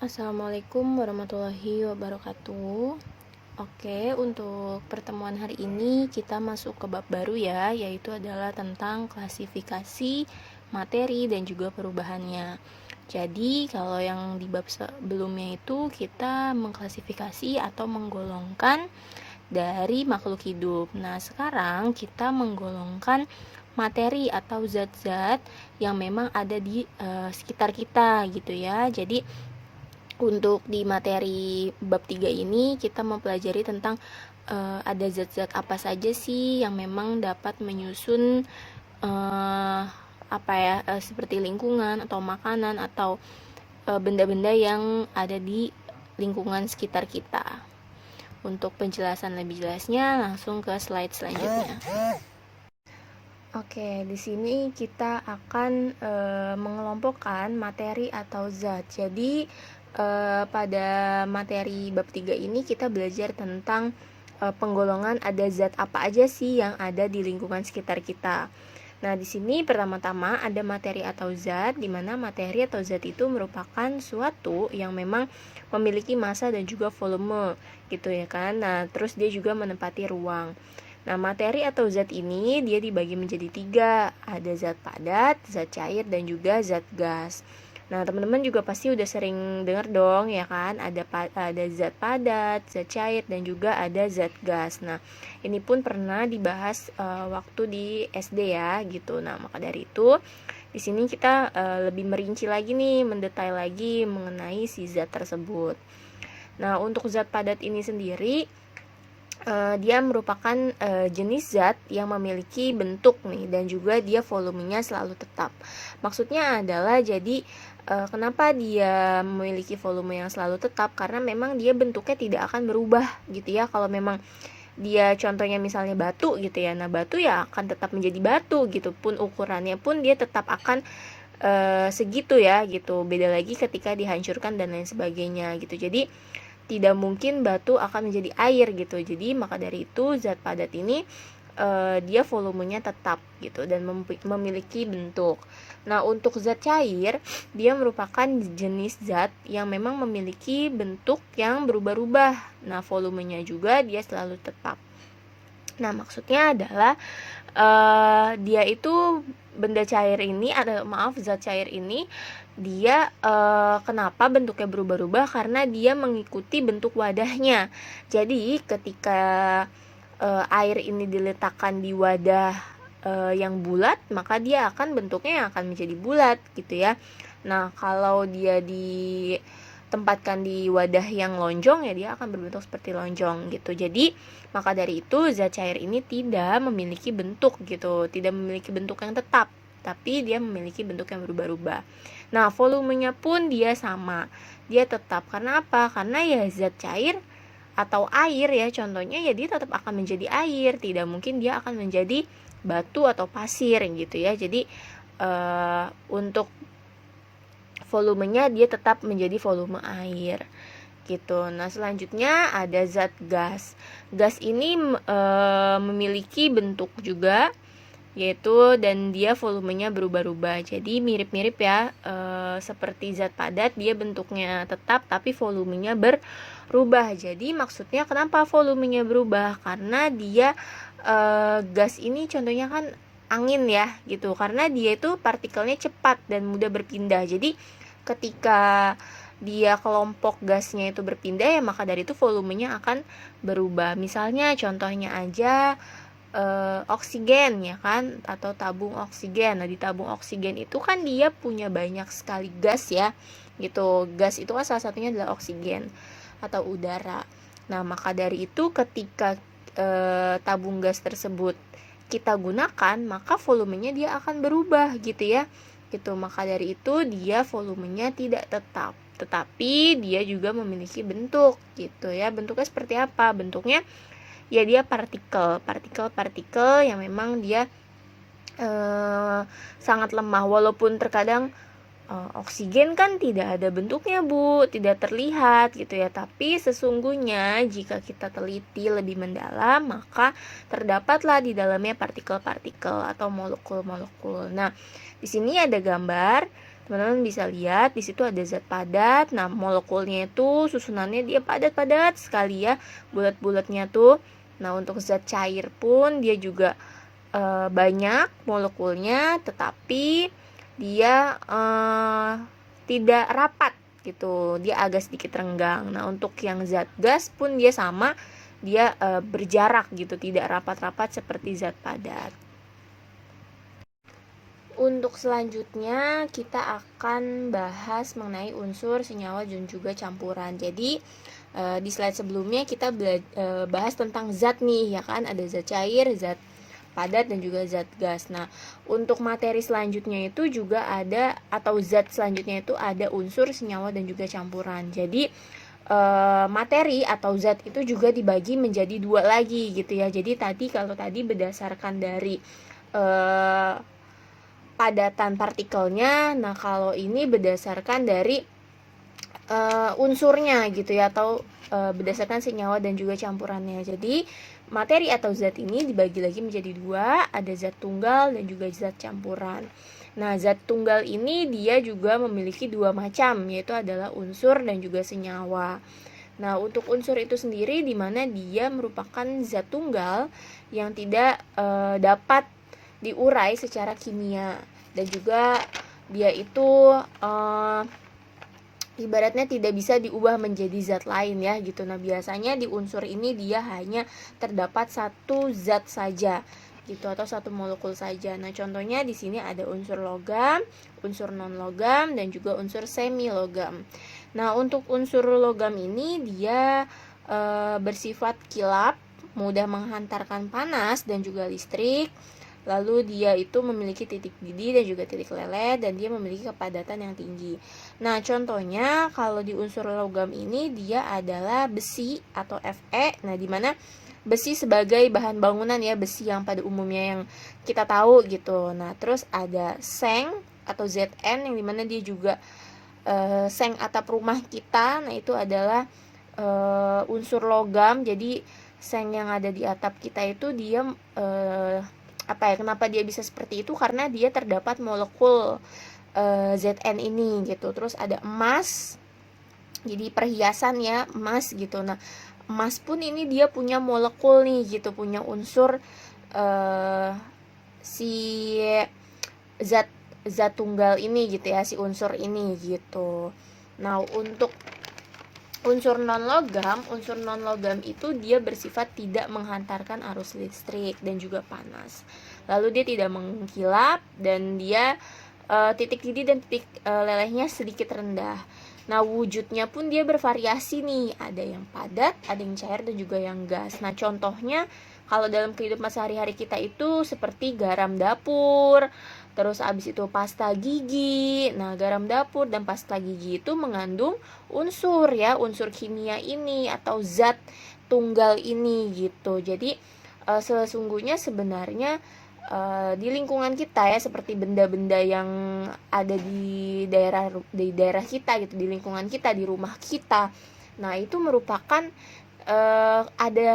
Assalamualaikum warahmatullahi wabarakatuh. Oke, untuk pertemuan hari ini kita masuk ke bab baru ya, yaitu adalah tentang klasifikasi materi dan juga perubahannya. Jadi, kalau yang di bab sebelumnya itu kita mengklasifikasi atau menggolongkan dari makhluk hidup. Nah, sekarang kita menggolongkan materi atau zat-zat yang memang ada di sekitar kita gitu ya. Jadi untuk di materi bab 3 ini kita mempelajari tentang ada zat-zat apa saja sih yang memang dapat menyusun seperti lingkungan atau makanan atau benda-benda yang ada di lingkungan sekitar kita. Untuk penjelasan lebih jelasnya langsung ke slide selanjutnya. Oke, di sini kita akan mengelompokkan materi atau zat. Jadi pada materi bab 3 ini kita belajar tentang penggolongan ada zat apa aja sih yang ada di lingkungan sekitar kita. Nah, di sini pertama-tama ada materi atau zat, di mana materi atau zat itu merupakan suatu yang memang memiliki massa dan juga volume, gitu ya kan. Nah, terus dia juga menempati ruang. Nah, materi atau zat ini dia dibagi menjadi 3, ada zat padat, zat cair, dan juga zat gas. Nah, teman-teman juga pasti udah sering dengar dong ya kan, ada zat padat, zat cair, dan juga ada zat gas. Nah, ini pun pernah dibahas waktu di SD ya gitu. Nah, maka dari itu di sini kita lebih merinci lagi nih, mendetail lagi mengenai si zat tersebut. Nah, untuk zat padat ini sendiri dia merupakan jenis zat yang memiliki bentuk nih, dan juga dia volumenya selalu tetap. Maksudnya adalah jadi kenapa dia memiliki volume yang selalu tetap, karena memang dia bentuknya tidak akan berubah gitu ya. Kalau memang dia contohnya misalnya batu gitu ya, nah batu ya akan tetap menjadi batu gitu, pun ukurannya pun dia tetap akan segitu ya gitu. Beda lagi ketika dihancurkan dan lain sebagainya gitu. Jadi tidak mungkin batu akan menjadi air gitu. Jadi maka dari itu zat padat ini dia volumenya tetap gitu dan memiliki bentuk. Nah, untuk zat cair dia merupakan jenis zat yang memang memiliki bentuk yang berubah-ubah. Nah, volumenya juga dia selalu tetap. Nah, maksudnya adalah dia itu zat cair ini dia kenapa bentuknya berubah-ubah, karena dia mengikuti bentuk wadahnya. Jadi ketika air ini diletakkan di wadah yang bulat, maka dia akan bentuknya akan menjadi bulat gitu ya. Nah, kalau dia ditempatkan di wadah yang lonjong ya dia akan berbentuk seperti lonjong gitu. Jadi maka dari itu zat cair ini tidak memiliki bentuk gitu, tidak memiliki bentuk yang tetap, tapi dia memiliki bentuk yang berubah-ubah. Nah, volumenya pun dia sama, dia tetap. Karena apa? Karena ya zat cair atau air ya contohnya, ya dia tetap akan menjadi air, tidak mungkin dia akan menjadi batu atau pasir gitu ya. Jadi untuk volumenya dia tetap menjadi volume air gitu. Nah, selanjutnya ada zat gas. Gas ini memiliki bentuk juga, yaitu dan dia volumenya berubah-ubah. Jadi mirip-mirip ya seperti zat padat, dia bentuknya tetap tapi volumenya berubah. Jadi maksudnya kenapa volumenya berubah? Karena dia gas ini contohnya kan angin ya gitu, karena dia itu partikelnya cepat dan mudah berpindah. Jadi ketika dia kelompok gasnya itu berpindah ya maka dari itu volumenya akan berubah. Misalnya contohnya aja oksigen ya kan, atau tabung oksigen. Nah, di tabung oksigen itu kan dia punya banyak sekali gas ya gitu. Gas itu kan salah satunya adalah oksigen atau udara. Nah, maka dari itu ketika tabung gas tersebut kita gunakan, maka volumenya dia akan berubah gitu ya gitu. Maka dari itu dia volumenya tidak tetap, tetapi dia juga memiliki bentuk gitu ya. Bentuknya seperti apa? Bentuknya ya dia partikel yang memang dia sangat lemah. Walaupun terkadang oksigen kan tidak ada bentuknya Bu, tidak terlihat gitu ya. Tapi sesungguhnya jika kita teliti lebih mendalam, maka terdapatlah di dalamnya partikel-partikel atau molekul-molekul. Nah, di sini ada gambar, teman-teman bisa lihat di situ ada zat padat. Nah, molekulnya itu susunannya dia padat-padat sekali ya, bulat-bulatnya tuh. Nah, untuk zat cair pun dia juga banyak molekulnya, tetapi dia tidak rapat gitu, dia agak sedikit renggang. Nah, untuk yang zat gas pun dia sama, dia berjarak gitu, tidak rapat-rapat seperti zat padat. Untuk selanjutnya kita akan bahas mengenai unsur, senyawa, dan juga campuran. Jadi di slide sebelumnya kita bahas tentang zat nih ya kan, ada zat cair, zat padat, dan juga zat gas. Nah, untuk materi selanjutnya itu juga ada, atau zat selanjutnya itu ada unsur, senyawa, dan juga campuran. Jadi materi atau zat itu juga dibagi menjadi dua lagi gitu ya. Jadi kalau tadi berdasarkan dari padatan partikelnya, nah kalau ini berdasarkan dari unsurnya gitu ya, atau berdasarkan senyawa dan juga campurannya. Jadi materi atau zat ini dibagi lagi menjadi dua, ada zat tunggal dan juga zat campuran. Nah, zat tunggal ini dia juga memiliki dua macam, yaitu adalah unsur dan juga senyawa. Nah, untuk unsur itu sendiri di mana dia merupakan zat tunggal yang tidak dapat diurai secara kimia, dan juga dia itu ibaratnya tidak bisa diubah menjadi zat lain ya gitu. Nah, biasanya di unsur ini dia hanya terdapat satu zat saja gitu, atau satu molekul saja. Nah, contohnya di sini ada unsur logam, unsur non logam, dan juga unsur semi logam. Nah, untuk unsur logam ini dia bersifat kilap, mudah menghantarkan panas dan juga listrik. Lalu dia itu memiliki titik didih dan juga titik leleh, dan dia memiliki kepadatan yang tinggi. Nah, contohnya kalau di unsur logam ini dia adalah besi atau Fe. Nah, di mana besi sebagai bahan bangunan ya, besi yang pada umumnya yang kita tahu gitu. Nah, terus ada seng atau Zn yang dimana dia juga seng atap rumah kita. Nah, itu adalah unsur logam. Jadi seng yang ada di atap kita itu dia kenapa dia bisa seperti itu, karena dia terdapat molekul Zn ini gitu. Terus ada emas, jadi perhiasan ya, emas gitu. Nah, emas pun ini dia punya molekul nih gitu, punya unsur si zat tunggal ini gitu ya, si unsur ini gitu. Nah, untuk unsur non logam itu dia bersifat tidak menghantarkan arus listrik dan juga panas. Lalu dia tidak mengkilap, dan dia titik didih dan titik lelehnya sedikit rendah. Nah, wujudnya pun dia bervariasi nih, ada yang padat, ada yang cair, dan juga yang gas. Nah, contohnya kalau dalam kehidupan sehari-hari kita itu seperti garam dapur, terus abis itu pasta gigi. Nah, garam dapur dan pasta gigi itu mengandung unsur ya, unsur kimia ini atau zat tunggal ini gitu. Jadi sesungguhnya sebenarnya di lingkungan kita ya, seperti benda-benda yang ada di daerah kita gitu, di lingkungan kita, di rumah kita. Nah, itu merupakan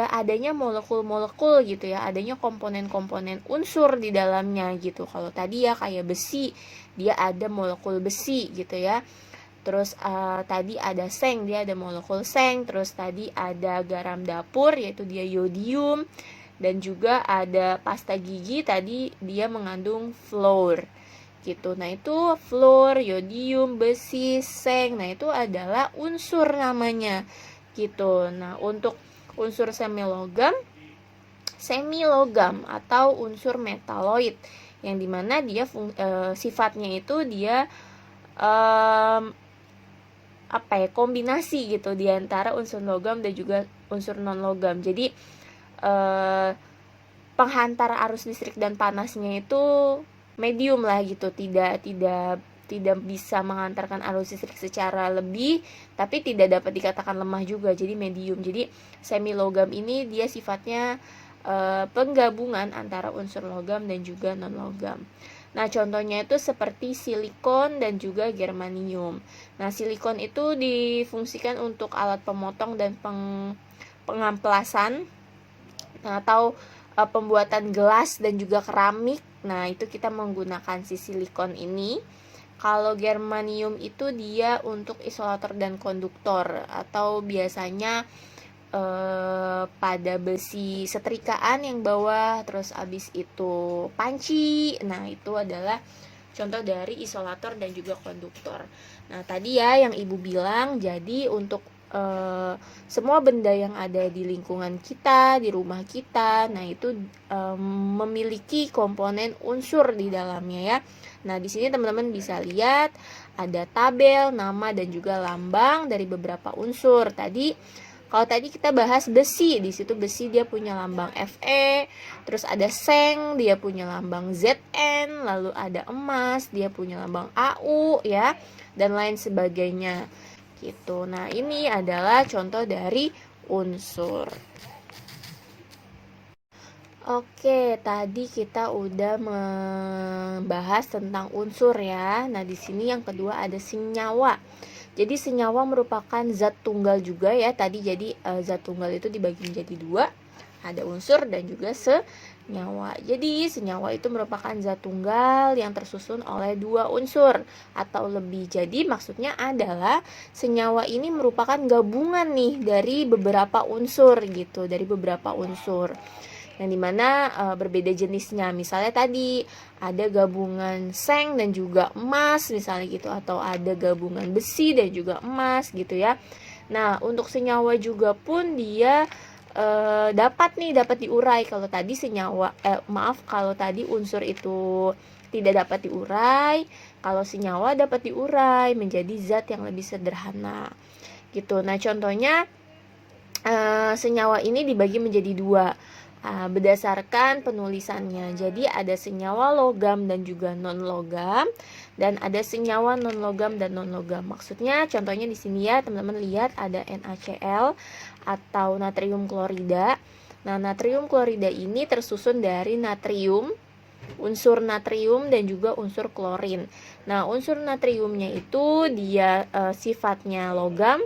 adanya molekul-molekul gitu ya, adanya komponen-komponen unsur di dalamnya gitu. Kalau tadi ya kayak besi, dia ada molekul besi gitu ya. Terus tadi ada seng, dia ada molekul seng. Terus tadi ada garam dapur, yaitu dia yodium. Dan juga ada pasta gigi, tadi dia mengandung fluor gitu. Nah, itu fluor, yodium, besi, seng. Nah, itu adalah unsur namanya gitu. Nah, untuk unsur semi logam atau unsur metaloid, yang dimana dia sifatnya itu dia kombinasi gitu di antara unsur logam dan juga unsur non logam. Jadi penghantar arus listrik dan panasnya itu medium lah gitu, tidak bisa menghantarkan arus listrik secara lebih, tapi tidak dapat dikatakan lemah juga, jadi medium. Jadi semi logam ini dia sifatnya penggabungan antara unsur logam dan juga non logam. Nah, contohnya itu seperti silikon dan juga germanium. Nah, silikon itu difungsikan untuk alat pemotong dan pengamplasan, atau pembuatan gelas dan juga keramik. Nah, itu kita menggunakan si silikon ini Kalau germanium itu dia untuk isolator dan konduktor, atau biasanya pada besi setrikaan yang bawah, terus abis itu panci. Nah, itu adalah contoh dari isolator dan juga konduktor. Nah, tadi ya yang Ibu bilang, jadi untuk semua benda yang ada di lingkungan kita, di rumah kita, nah itu memiliki komponen unsur di dalamnya ya. Nah, di sini teman-teman bisa lihat ada tabel, nama dan juga lambang dari beberapa unsur. Kalau tadi kita bahas besi, di situ besi dia punya lambang Fe, terus ada seng, dia punya lambang Zn, lalu ada emas, dia punya lambang Au ya, dan lain sebagainya. Gitu. Nah, ini adalah contoh dari unsur. Oke, tadi kita udah membahas tentang unsur ya. Nah, di sini yang kedua ada senyawa. Jadi senyawa merupakan zat tunggal juga ya. Tadi jadi zat tunggal itu dibagi menjadi dua. Ada unsur dan juga senyawa. Jadi senyawa itu merupakan zat tunggal yang tersusun oleh dua unsur atau lebih. Jadi maksudnya adalah senyawa ini merupakan gabungan nih dari beberapa unsur gitu, dari beberapa unsur. Yang dimana berbeda jenisnya. Misalnya tadi ada gabungan seng dan juga emas misalnya gitu, atau ada gabungan besi dan juga emas gitu ya. Nah, untuk senyawa juga pun dia dapat diurai. Kalau tadi kalau tadi unsur itu tidak dapat diurai, kalau senyawa dapat diurai menjadi zat yang lebih sederhana gitu. Nah, contohnya senyawa ini dibagi menjadi dua berdasarkan penulisannya. Jadi ada senyawa logam dan juga non logam, dan ada senyawa non logam dan non logam. Maksudnya contohnya di sini ya teman-teman lihat ada NaCl atau natrium klorida. Nah, natrium klorida ini tersusun dari natrium, unsur natrium dan juga unsur klorin. Nah, unsur natriumnya itu dia sifatnya logam.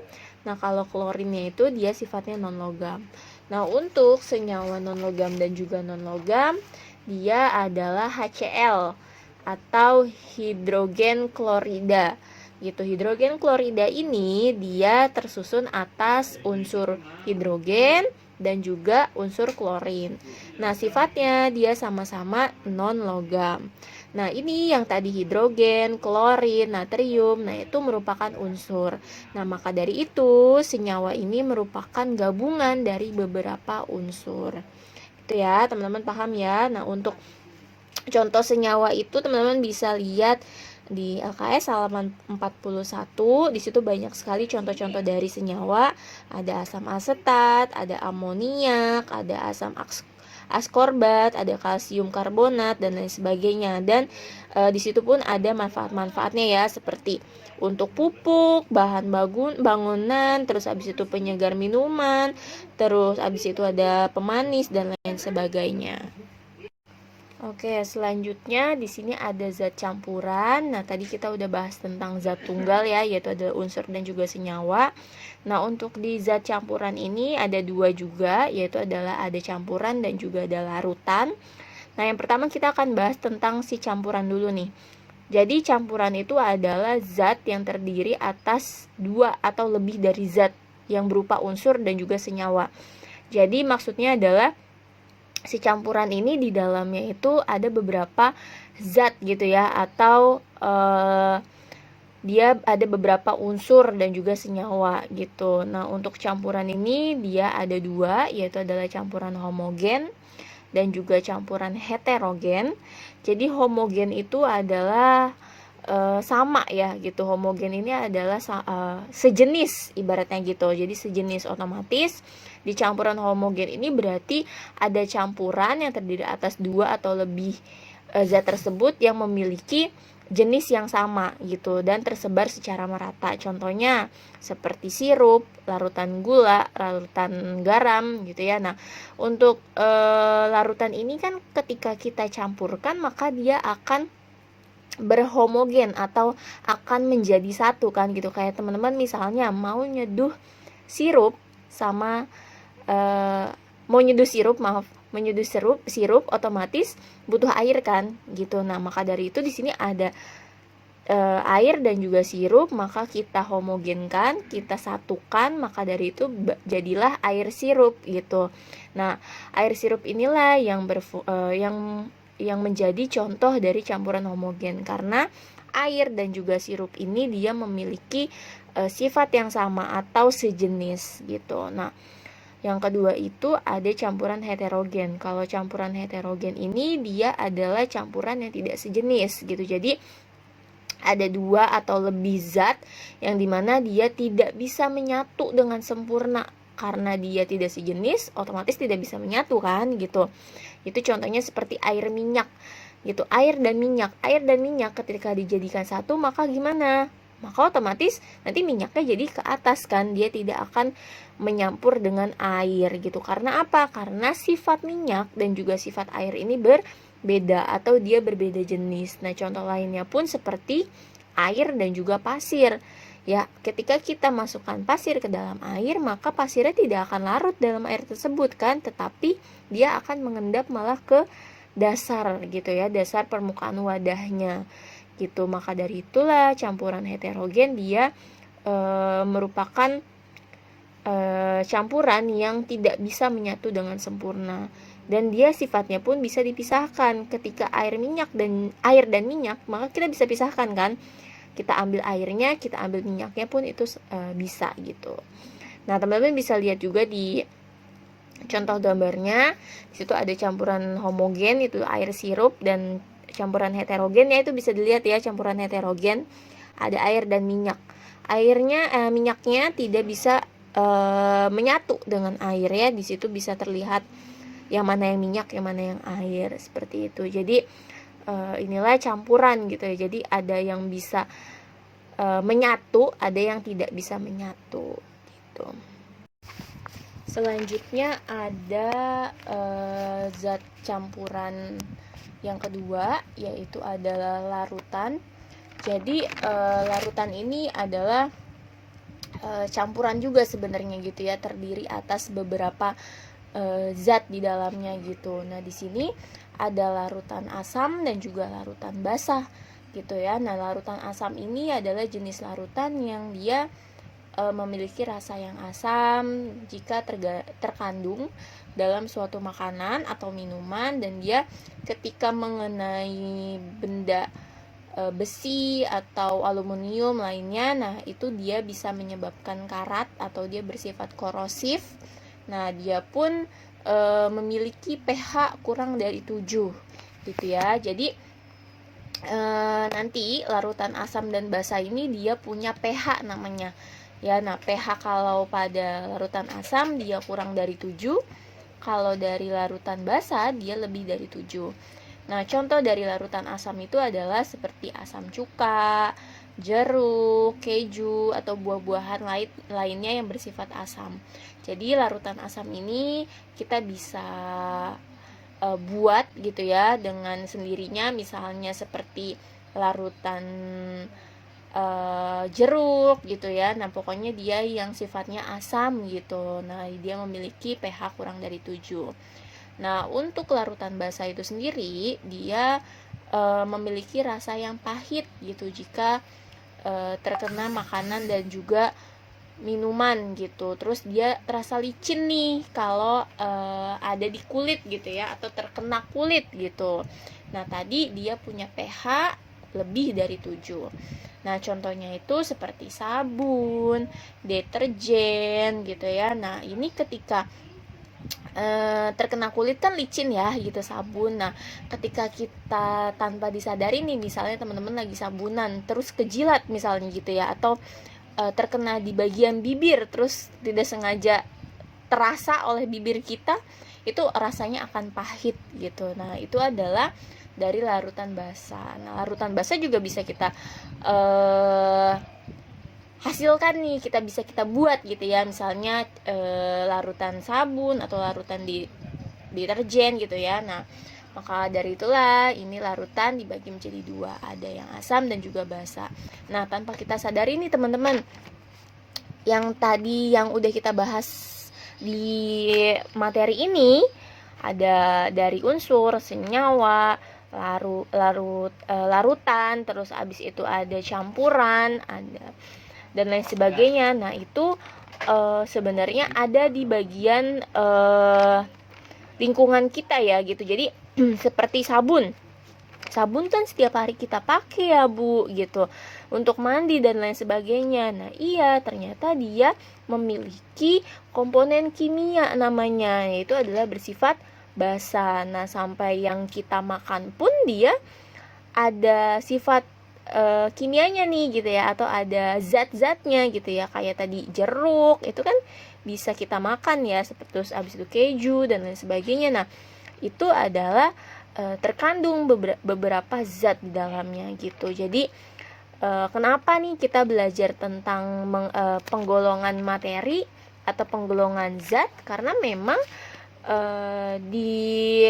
Nah, kalau klorinnya itu dia sifatnya non logam. Nah, untuk senyawa non-logam dan juga non-logam, dia adalah HCl atau hidrogen klorida. Gitu. Hidrogen klorida ini dia tersusun atas unsur hidrogen dan juga unsur klorin. Nah, sifatnya dia sama-sama non-logam. Nah, ini yang tadi hidrogen, klorin, natrium, nah itu merupakan unsur. Nah, maka dari itu senyawa ini merupakan gabungan dari beberapa unsur. Itu ya, teman-teman paham ya. Nah, untuk contoh senyawa itu teman-teman bisa lihat di LKS halaman 41. Di situ banyak sekali contoh-contoh dari senyawa. Ada asam asetat, ada amoniak, ada asam askorbat, ada kalsium karbonat dan lain sebagainya. Dan di situ pun ada manfaat-manfaatnya ya, seperti untuk pupuk, bahan bangunan, terus habis itu penyegar minuman, terus habis itu ada pemanis dan lain sebagainya. Oke, selanjutnya di sini ada zat campuran. Nah, tadi kita udah bahas tentang zat tunggal ya, yaitu ada unsur dan juga senyawa. Nah, untuk di zat campuran ini ada dua juga, yaitu adalah ada campuran dan juga ada larutan. Nah, yang pertama kita akan bahas tentang si campuran dulu nih. Jadi campuran itu adalah zat yang terdiri atas dua atau lebih dari zat yang berupa unsur dan juga senyawa. Jadi maksudnya adalah si campuran ini di dalamnya itu ada beberapa zat gitu ya, atau dia ada beberapa unsur dan juga senyawa gitu. Nah, untuk campuran ini dia ada dua, yaitu adalah campuran homogen dan juga campuran heterogen. Jadi homogen itu adalah sama ya gitu. Homogen ini adalah sejenis ibaratnya gitu. Jadi sejenis, otomatis di campuran homogen ini berarti ada campuran yang terdiri atas dua atau lebih zat tersebut yang memiliki jenis yang sama gitu dan tersebar secara merata. Contohnya seperti sirup, larutan gula, larutan garam gitu ya. Nah, untuk larutan ini kan ketika kita campurkan maka dia akan berhomogen atau akan menjadi satu kan gitu. Kayak teman-teman misalnya mau nyeduh sirup sama menyeduh sirup otomatis butuh air kan gitu. Nah, maka dari itu di sini ada air dan juga sirup, maka kita homogenkan, kita satukan, maka dari itu jadilah air sirup gitu. Nah, air sirup inilah yang menjadi contoh dari campuran homogen, karena air dan juga sirup ini dia memiliki sifat yang sama atau sejenis gitu. Nah, yang kedua itu ada campuran heterogen. Kalau campuran heterogen ini dia adalah campuran yang tidak sejenis gitu. Jadi ada dua atau lebih zat yang dimana dia tidak bisa menyatu dengan sempurna. Karena dia tidak sejenis, otomatis tidak bisa menyatu kan gitu. Itu contohnya seperti air minyak gitu. Air dan minyak ketika dijadikan satu, maka gimana? Maka otomatis nanti minyaknya jadi ke atas kan, dia tidak akan menyampur dengan air gitu. Karena apa? Karena sifat minyak dan juga sifat air ini berbeda atau dia berbeda jenis. Nah, contoh lainnya pun seperti air dan juga pasir. Ya, ketika kita masukkan pasir ke dalam air, maka pasirnya tidak akan larut dalam air tersebut kan, tetapi dia akan mengendap malah ke dasar gitu ya, dasar permukaan wadahnya gitu. Maka dari itulah campuran heterogen dia merupakan campuran yang tidak bisa menyatu dengan sempurna, dan dia sifatnya pun bisa dipisahkan. Ketika air dan minyak, maka kita bisa pisahkan kan, kita ambil airnya, kita ambil minyaknya pun itu bisa gitu. Nah, teman-teman bisa lihat juga di contoh gambarnya, di situ ada campuran homogen itu air sirup, dan campuran heterogen ya itu bisa dilihat ya, campuran heterogen ada air dan minyak. Minyaknya tidak bisa menyatu dengan air ya. Di situ bisa terlihat yang mana yang minyak, yang mana yang air, seperti itu. Jadi inilah campuran gitu ya. Jadi ada yang bisa menyatu, ada yang tidak bisa menyatu gitu. Selanjutnya ada zat campuran yang kedua, yaitu adalah larutan. Jadi larutan ini adalah campuran juga sebenarnya gitu ya, terdiri atas beberapa zat di dalamnya gitu. Nah, di sini ada larutan asam dan juga larutan basah gitu ya. Nah, larutan asam ini adalah jenis larutan yang dia memiliki rasa yang asam jika terkandung dalam suatu makanan atau minuman, dan dia ketika mengenai benda besi atau aluminium lainnya, nah itu dia bisa menyebabkan karat atau dia bersifat korosif. Nah, dia pun memiliki pH kurang dari 7 gitu ya. Jadi nanti larutan asam dan basa ini dia punya pH namanya ya. Nah, pH kalau pada larutan asam dia kurang dari 7, kalau dari larutan basa dia lebih dari 7. Nah, contoh dari larutan asam itu adalah seperti asam cuka, jeruk, keju, atau buah-buahan lainnya yang bersifat asam. Jadi larutan asam ini kita bisa buat gitu ya dengan sendirinya, misalnya seperti larutan jeruk gitu ya. Nah, pokoknya dia yang sifatnya asam gitu. Nah, dia memiliki pH kurang dari 7. Nah, untuk larutan basa itu sendiri dia memiliki rasa yang pahit gitu jika terkena makanan dan juga minuman gitu. Terus dia terasa licin nih kalau ada di kulit gitu ya, atau terkena kulit gitu. Nah, tadi dia punya pH lebih dari 7. Nah, contohnya itu seperti sabun, deterjen gitu ya. Nah, ini ketika terkena kulit kan licin ya gitu sabun. Nah, ketika kita tanpa disadari nih, misalnya teman-teman lagi sabunan terus kejilat misalnya gitu ya, atau terkena di bagian bibir terus tidak sengaja terasa oleh bibir kita, itu rasanya akan pahit gitu. Nah, itu adalah dari larutan basa. Nah, larutan basa juga bisa kita hasilkan nih, bisa kita buat gitu ya, misalnya larutan sabun atau larutan di deterjen gitu ya. Nah, maka dari itulah ini larutan dibagi menjadi 2, ada yang asam dan juga basa. Nah, tanpa kita sadari nih teman-teman, yang tadi yang udah kita bahas di materi ini ada dari unsur, senyawa, larutan, terus abis itu ada campuran, ada dan lain sebagainya. Nah itu sebenarnya ada di bagian lingkungan kita ya gitu. Jadi seperti sabun kan setiap hari kita pakai ya Bu gitu, untuk mandi dan lain sebagainya. Nah iya, ternyata dia memiliki komponen kimia namanya, yaitu adalah bersifat basa. Nah sampai yang kita makan pun dia ada sifat kimianya nih gitu ya, atau ada zat-zatnya gitu ya, kayak tadi jeruk itu kan bisa kita makan ya, seperti terus abis itu keju dan lain sebagainya. Nah itu adalah terkandung beberapa zat di dalamnya gitu. Jadi kenapa nih kita belajar tentang penggolongan materi atau penggolongan zat? Karena memang di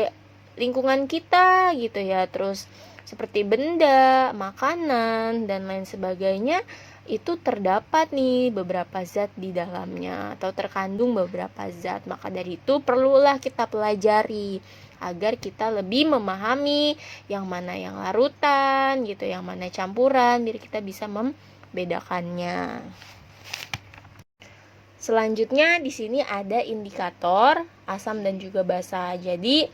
lingkungan kita gitu ya, terus seperti benda, makanan dan lain sebagainya itu terdapat nih beberapa zat di dalamnya atau terkandung beberapa zat. Maka dari itu perlulah kita pelajari agar kita lebih memahami yang mana yang larutan gitu, yang mana campuran, biar kita bisa membedakannya. Selanjutnya di sini ada indikator asam dan juga basa. Jadi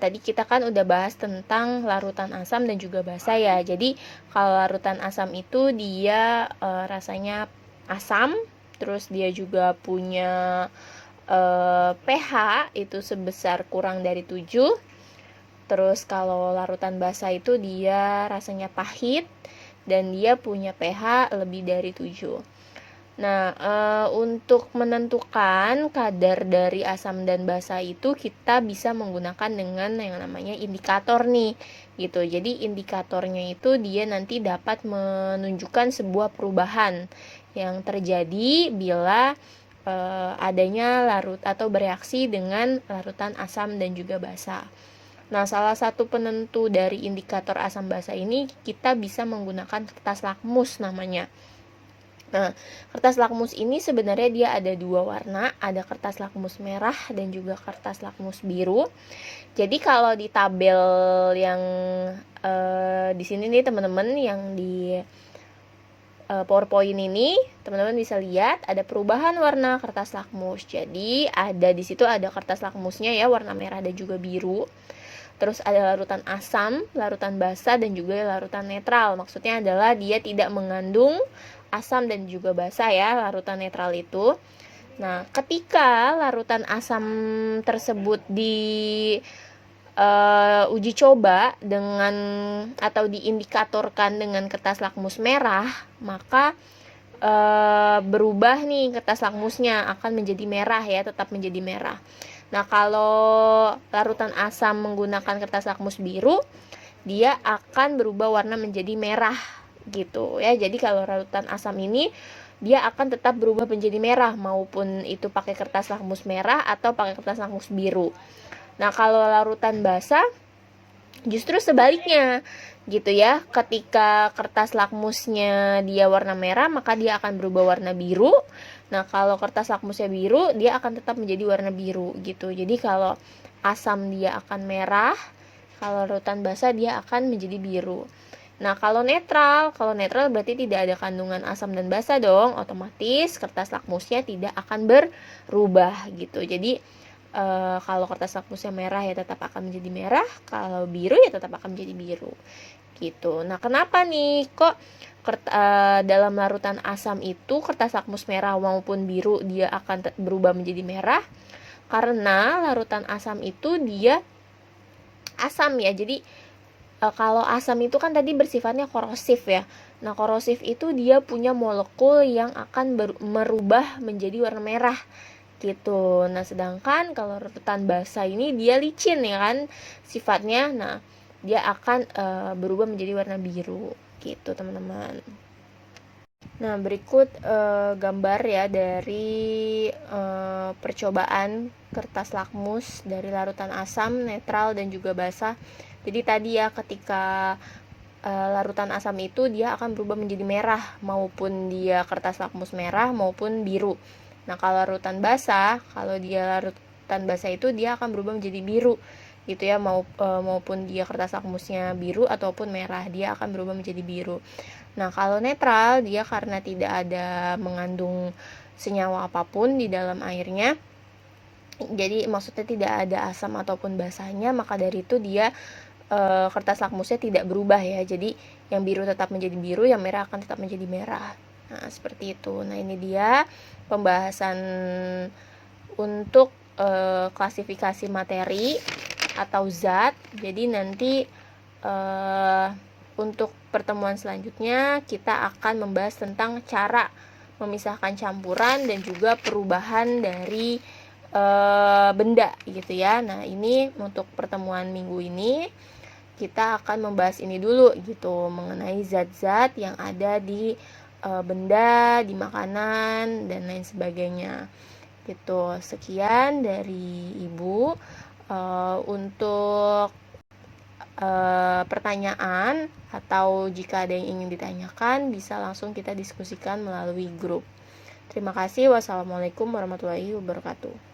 tadi kita kan udah bahas tentang larutan asam dan juga basa ya. Jadi kalau larutan asam itu dia rasanya asam, terus dia juga punya pH itu sebesar kurang dari 7. Terus kalau larutan basa itu dia rasanya pahit dan dia punya pH lebih dari 7. Nah, untuk menentukan kadar dari asam dan basa itu kita bisa menggunakan dengan yang namanya indikator nih, gitu. Jadi indikatornya itu dia nanti dapat menunjukkan sebuah perubahan yang terjadi bila adanya larut atau bereaksi dengan larutan asam dan juga basa. Nah, salah satu penentu dari indikator asam basa ini kita bisa menggunakan kertas lakmus namanya. Nah, kertas lakmus ini sebenarnya dia ada 2 warna, ada kertas lakmus merah dan juga kertas lakmus biru. Jadi kalau di tabel yang di sini nih teman-teman, yang di PowerPoint ini, teman-teman bisa lihat ada perubahan warna kertas lakmus. Jadi ada di situ ada kertas lakmusnya ya, warna merah dan juga biru. Terus ada larutan asam, larutan basa dan juga larutan netral. Maksudnya adalah dia tidak mengandung asam dan juga basa ya, larutan netral itu. Nah, ketika larutan asam tersebut di uji coba dengan atau diindikatorkan dengan kertas lakmus merah, maka berubah nih kertas lakmusnya, akan menjadi merah ya, tetap menjadi merah. Nah, kalau larutan asam menggunakan kertas lakmus biru, dia akan berubah warna menjadi merah gitu ya. Jadi kalau larutan asam ini dia akan tetap berubah menjadi merah, maupun itu pakai kertas lakmus merah atau pakai kertas lakmus biru. Nah, kalau larutan basa justru sebaliknya gitu ya. Ketika kertas lakmusnya dia warna merah, maka dia akan berubah warna biru. Nah, kalau kertas lakmusnya biru, dia akan tetap menjadi warna biru gitu. Jadi kalau asam dia akan merah, kalau larutan basa dia akan menjadi biru. Nah, kalau netral berarti tidak ada kandungan asam dan basa dong, otomatis kertas lakmusnya tidak akan berubah gitu. Jadi kalau kertas lakmusnya merah ya tetap akan menjadi merah, kalau biru ya tetap akan menjadi biru gitu. Nah, kenapa nih kok dalam larutan asam itu kertas lakmus merah maupun biru dia akan berubah menjadi merah? Karena larutan asam itu dia asam ya. Jadi kalau asam itu kan tadi bersifatnya korosif ya. Nah, korosif itu dia punya molekul yang akan merubah menjadi warna merah gitu. Nah, sedangkan kalau larutan basa ini dia licin ya kan sifatnya. Nah, dia akan berubah menjadi warna biru gitu, teman-teman. Nah, berikut gambar ya dari percobaan kertas lakmus dari larutan asam, netral dan juga basa. Jadi tadi ya, ketika larutan asam itu dia akan berubah menjadi merah, maupun dia kertas lakmus merah maupun biru. Nah, kalau larutan basa, kalau dia larutan basa itu dia akan berubah menjadi biru gitu ya, maupun dia kertas lakmusnya biru ataupun merah, dia akan berubah menjadi biru. Nah, kalau netral dia karena tidak ada mengandung senyawa apapun di dalam airnya, jadi maksudnya tidak ada asam ataupun basahnya, maka dari itu dia kertas lakmusnya tidak berubah ya. Jadi yang biru tetap menjadi biru, yang merah akan tetap menjadi merah. Nah, seperti itu. Nah, ini dia pembahasan untuk klasifikasi materi atau zat. Jadi nanti untuk pertemuan selanjutnya kita akan membahas tentang cara memisahkan campuran dan juga perubahan dari benda gitu ya. Nah, ini untuk pertemuan minggu ini kita akan membahas ini dulu gitu, mengenai zat-zat yang ada di benda, di makanan dan lain sebagainya gitu. Sekian dari Ibu. Untuk pertanyaan atau jika ada yang ingin ditanyakan bisa langsung kita diskusikan melalui grup. Terima kasih. Wassalamualaikum warahmatullahi wabarakatuh.